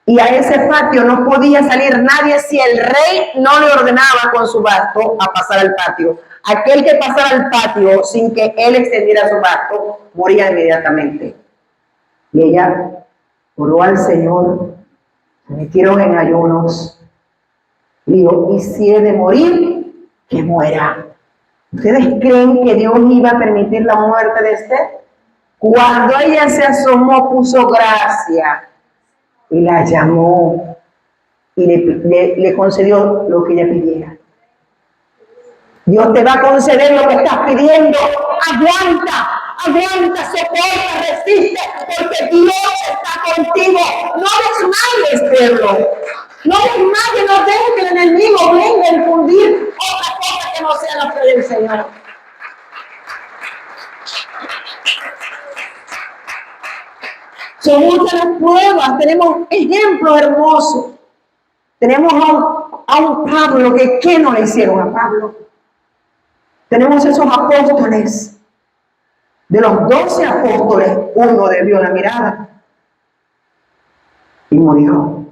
Y a ese patio no podía salir nadie si el rey no le ordenaba con su basto a pasar al patio. Aquel que pasara al patio sin que él extendiera su basto, moría inmediatamente. Y ella oró al Señor, se metieron en ayunos. Dijo, y si he de morir, que muera. ¿Ustedes creen que Dios iba a permitir la muerte de Esther? Cuando ella se asomó, puso gracia y la llamó y le concedió lo que ella pidiera. Dios te va a conceder lo que estás pidiendo. Aguanta, soporta, resiste, porque Dios está contigo. No desmayes, pueblo. No desmayes, no dejes que el enemigo venga a infundir otra cosa que no sea la fe del Señor. Son muchas las pruebas, tenemos ejemplos hermosos. Tenemos a un Pablo que ¿qué no le hicieron a Pablo? Tenemos esos apóstoles. De los 12 apóstoles, uno desvió la mirada y murió.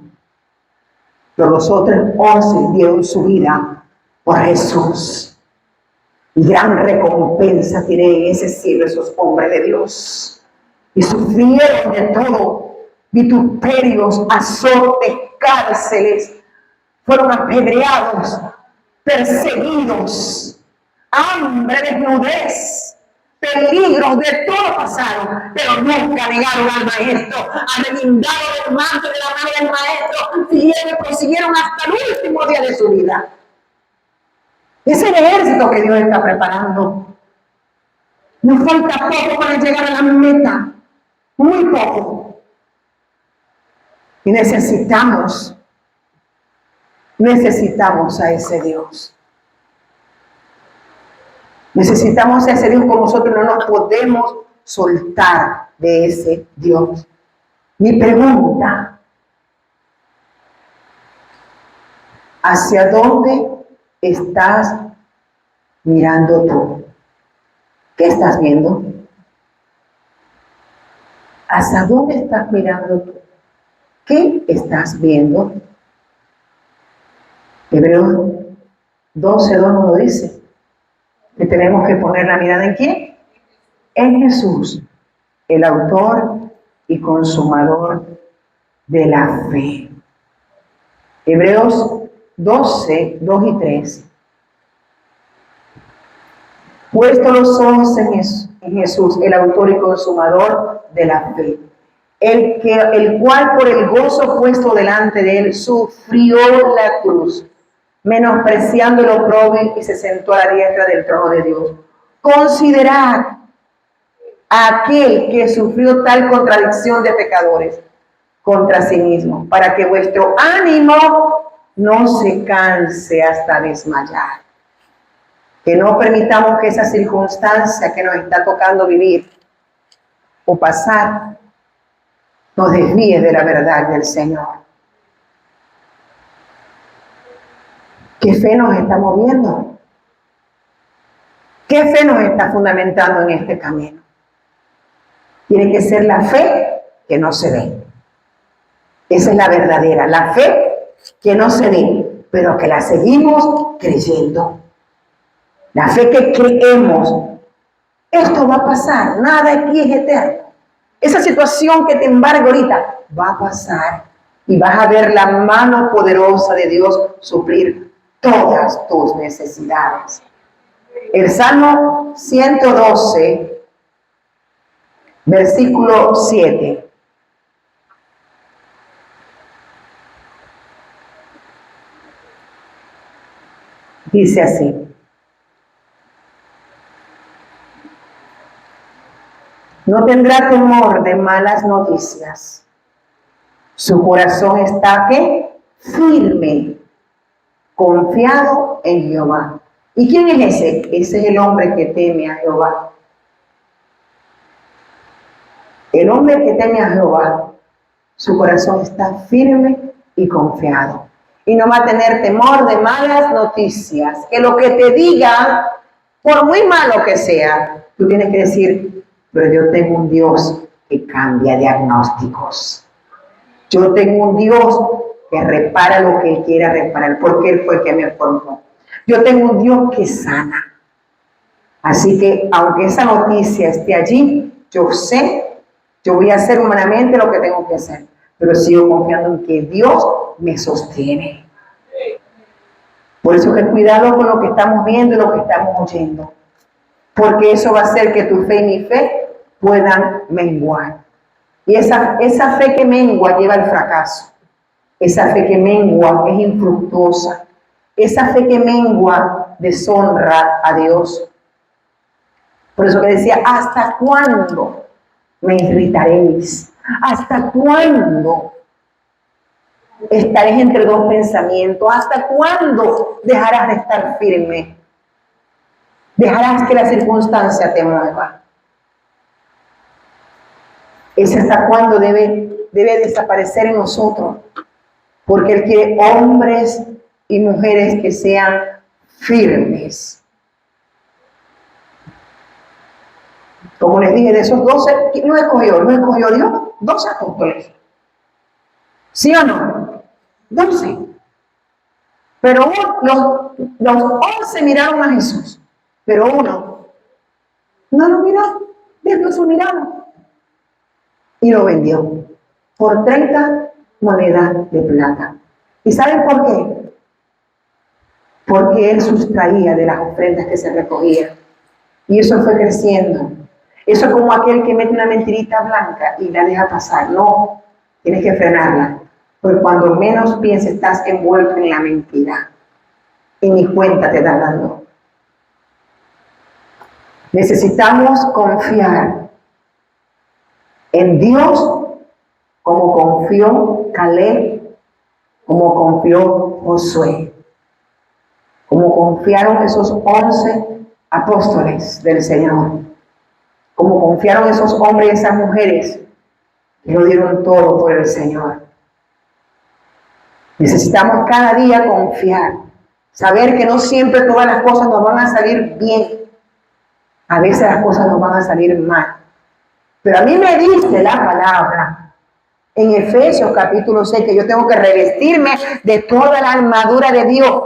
Pero los otros 11 dieron su vida por Jesús. Y gran recompensa tiene en ese cielo esos hombres de Dios. Y sufrieron de todo, vituperios, azotes, cárceles, fueron apedreados, perseguidos, hambre, desnudez, peligros, de todo pasaron, pero nunca negaron al maestro, arreguindaron el manto de la mano del maestro, siguieron y prosiguieron hasta el último día de su vida. Es el ejército que Dios está preparando. Nos falta poco para llegar a la meta, muy poco. Y necesitamos a ese Dios. Necesitamos a ese Dios, como nosotros no nos podemos soltar de ese Dios. Mi pregunta, ¿hacia dónde estás mirando tú? ¿Qué estás viendo? ¿Hacia dónde estás mirando tú? ¿Qué estás viendo? Hebreos 12:2 nos lo dice, que tenemos que poner la mirada ¿en quién? En Jesús, el autor y consumador de la fe. Hebreos 12:2 y 3. Puesto los ojos en Jesús, el autor y consumador de la fe, el cual por el gozo puesto delante de él sufrió la cruz, menospreciando el oprobio, y se sentó a la diestra del trono de Dios. Considerad a aquel que sufrió tal contradicción de pecadores contra sí mismo, para que vuestro ánimo no se canse hasta desmayar. Que no permitamos que esa circunstancia que nos está tocando vivir o pasar nos desvíe de la verdad del Señor. ¿Qué fe nos está moviendo? ¿Qué fe nos está fundamentando en este camino? Tiene que ser la fe que no se ve. Esa es la verdadera, la fe que no se ve, pero que la seguimos creyendo. La fe que creemos, esto va a pasar, nada aquí es eterno. Esa situación que te embarga ahorita va a pasar y vas a ver la mano poderosa de Dios suplir todas tus necesidades. El Salmo 112, versículo 7. Dice así: no tendrá temor de malas noticias. Su corazón está ¿qué? Firme, confiado en Jehová. ¿Y quién es ese? Ese es el hombre que teme a Jehová. El hombre que teme a Jehová, su corazón está firme y confiado. Y no va a tener temor de malas noticias. Que lo que te diga, por muy malo que sea, tú tienes que decir: pero yo tengo un Dios que cambia diagnósticos. Yo tengo un Dios que repara lo que Él quiera reparar, porque Él fue el que me formó. Yo tengo un Dios que sana. Así que, aunque esa noticia esté allí, yo sé, yo voy a hacer humanamente lo que tengo que hacer, pero sigo confiando en que Dios me sostiene. Por eso que cuidado con lo que estamos viendo y lo que estamos oyendo, porque eso va a hacer que tu fe y mi fe puedan menguar. Y esa fe que mengua lleva al fracaso. Esa fe que mengua es infructuosa. Esa fe que mengua deshonra a Dios. Por eso que decía: ¿hasta cuándo me irritaréis? ¿Hasta cuándo estaréis entre dos pensamientos? ¿Hasta cuándo dejarás de estar firme? ¿Dejarás que la circunstancia te mueva? Es hasta cuándo debe desaparecer en nosotros, porque Él quiere hombres y mujeres que sean firmes. Como les dije, de esos 12, no escogió Dios 12 apóstoles. ¿Sí o no? 12. Pero los 11 miraron a Jesús, Pero uno no lo miró, desvió su mirada y lo vendió por 30 monedas de plata. ¿Y saben por qué? Porque él sustraía de las ofrendas que se recogían. Y eso fue creciendo. Eso es como aquel que mete una mentirita blanca y la deja pasar. No, tienes que frenarla. Porque cuando menos pienses estás envuelto en la mentira. Y ni cuenta te das dando. Necesitamos confiar en Dios como confió Caleb, como confió Josué, como confiaron esos 11 apóstoles del Señor, como confiaron esos hombres y esas mujeres que lo dieron todo por el Señor. Necesitamos cada día confiar, saber que no siempre todas las cosas nos van a salir bien. A veces las cosas nos van a salir mal. Pero a mí me dice la palabra en Efesios capítulo 6 que yo tengo que revestirme de toda la armadura de Dios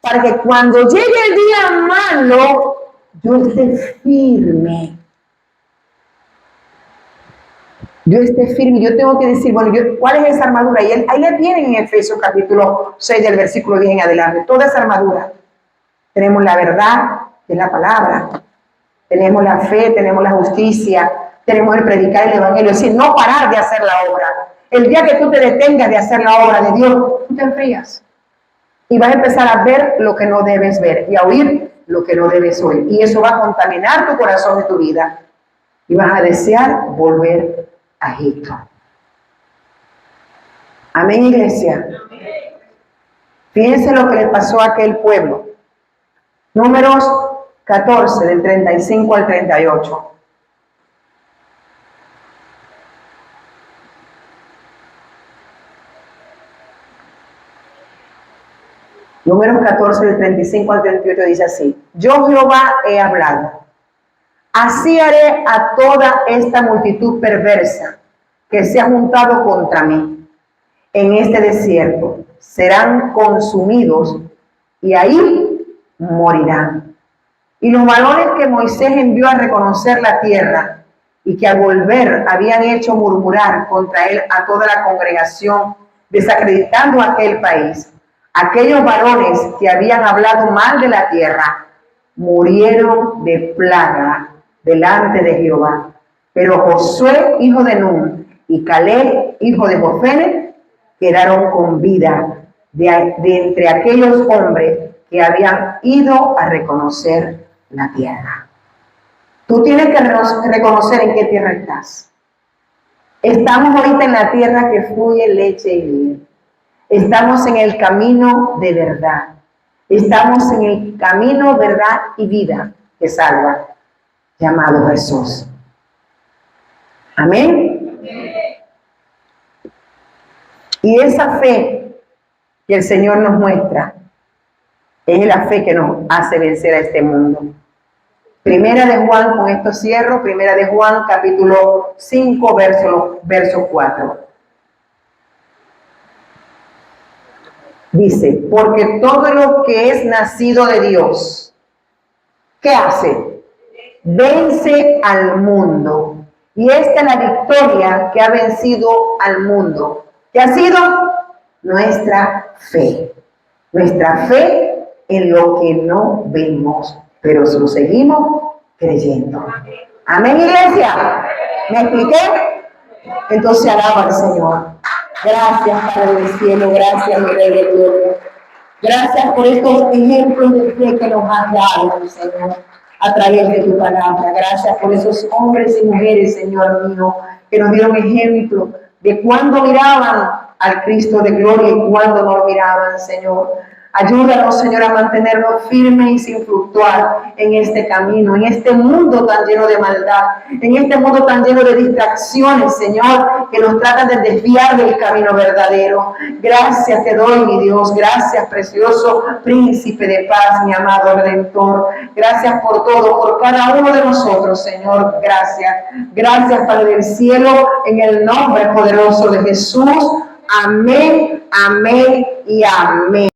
para que cuando llegue el día malo yo esté firme. Yo esté firme. Yo tengo que decir, bueno, ¿cuál es esa armadura? Y ahí la tienen en Efesios capítulo 6 del versículo 10 en adelante. Toda esa armadura. Tenemos la verdad, que es la palabra. Tenemos la fe, tenemos la justicia, tenemos el predicar el evangelio, es decir, no parar de hacer la obra. El día que tú te detengas de hacer la obra de Dios, tú te enfrías y vas a empezar a ver lo que no debes ver y a oír lo que no debes oír. Y eso va a contaminar tu corazón y tu vida y vas a desear volver a Egipto. Amén, iglesia. Fíjense lo que le pasó a aquel pueblo. Números 14, del 35 al 38. Números 14, del 35 al 38 dice así: Yo Jehová he hablado. Así haré a toda esta multitud perversa que se ha juntado contra mí en este desierto. Serán consumidos y ahí morirán. Y los varones que Moisés envió a reconocer la tierra y que al volver habían hecho murmurar contra él a toda la congregación, desacreditando aquel país, aquellos varones que habían hablado mal de la tierra, murieron de plaga delante de Jehová. Pero Josué, hijo de Nun, y Caleb, hijo de Jefone, quedaron con vida de entre aquellos hombres que habían ido a reconocer la tierra. Tú tienes que reconocer en qué tierra estás. Estamos ahorita en la tierra que fluye leche y miel. Estamos en el camino de verdad. Estamos en el camino, verdad y vida que salva, llamado Jesús. Amén. Y esa fe que el Señor nos muestra es la fe que nos hace vencer a este mundo. Primera de Juan, con esto cierro, Primera de Juan, capítulo 5, verso 4. Dice, porque todo lo que es nacido de Dios, ¿qué hace? Vence al mundo. Y esta es la victoria que ha vencido al mundo. ¿Qué ha sido? Nuestra fe. Nuestra fe en lo que no vemos, pero lo seguimos creyendo. Amén, iglesia. ¿Me expliqué? Entonces alaba al Señor. Gracias, Padre del cielo. Gracias, mi Rey de gloria. Gracias por estos ejemplos de fe que nos has dado, Señor, a través de tu palabra. Gracias por esos hombres y mujeres, Señor mío, que nos dieron ejemplo de cuando miraban al Cristo de gloria y cuando no lo miraban, Señor. Ayúdanos, Señor, a mantenernos firmes y sin fluctuar en este camino, en este mundo tan lleno de maldad, en este mundo tan lleno de distracciones, Señor, que nos tratan de desviar del camino verdadero. Gracias te doy, mi Dios. Gracias, precioso Príncipe de paz, mi amado Redentor. Gracias por todo, por cada uno de nosotros, Señor. Gracias. Gracias, Padre del cielo, en el nombre poderoso de Jesús. Amén, amén y amén.